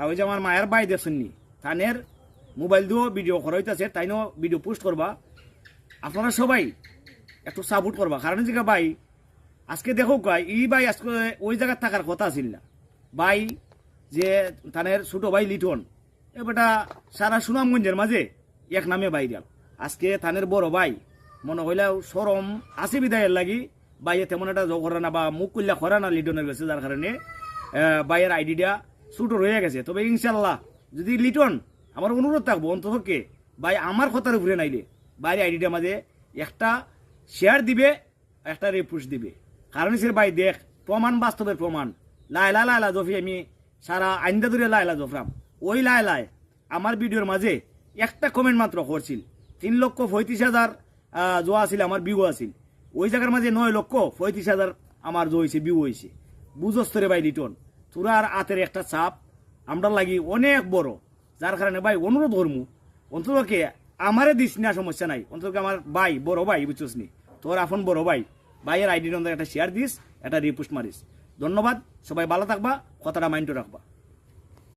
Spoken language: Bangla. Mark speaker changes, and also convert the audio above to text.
Speaker 1: আর ওই যে আমার মায়ের বাই দেখছেননি তানের মোবাইল দিয়েও ভিডিও করা হইতেছে, তাইনও ভিডিও পোস্ট করবা। আপনারা সবাই একটু সাপোর্ট করবা, কারণ যে ভাই আজকে দেখো ভাই আজকে ওই জায়গায় থাকার কথা ছিল না। ভাই যে তানের ছোট ভাই লিটন এবারটা সারা সুনামগঞ্জের মাঝে এক নামে ভাইরাল। আজকে থানের বড় ভাই মনে হইলেও সরম আছে বিদায়ের লাগি ভাইয়ে তেমন একটা করে না বা মুখ করলে করা না লিটনের গেছে, যার কারণে ভাইয়ের আইডিটা ছোট রয়ে গেছে। তবে ইনশাল্লাহ যদি লিটন আমার অনুরোধ থাকবো অন্ততকে ভাই আমার কথার উপরে নাইলে বাইরে আইডিটার মাঝে একটা শেয়ার দিবে, একটা রিপোস্ট দিবে। কারণ সে ভাই দেখ প্রমাণ, বাস্তবের প্রমাণ। লাইলা লাইলা জফি আমি সারা আইন্দা ধরে লাইলা জফরাম, ওই লাইলায় আমার ভিডিওর মাঝে একটা কমেন্ট মাত্র করছিল। 3,35,000 জোয়া আছিল, আমার ভিউ আছিল। ওই জায়গার মাঝে 9,35,000 আমার জো হয়েছে, ভিউ হয়েছে। বুঝস্তরে ভাই লিটন তোরা আর হাতের একটা চাপ আমরা লাগি অনেক বড়, যার কারণে ভাই অনুরোধ করমু অন্ততকে আমারে দিস না, সমস্যা নাই। অন্তত আমার ভাই বড় ভাই বুঝছিস নি, তোর আপন বড় ভাই, ভাইয়ের আইডির একটা শেয়ার দিস, একটা রিপোস্ট মারিস। ধন্যবাদ, সবাই ভালো থাকবা, কথাটা মাইন্ড রাখবা।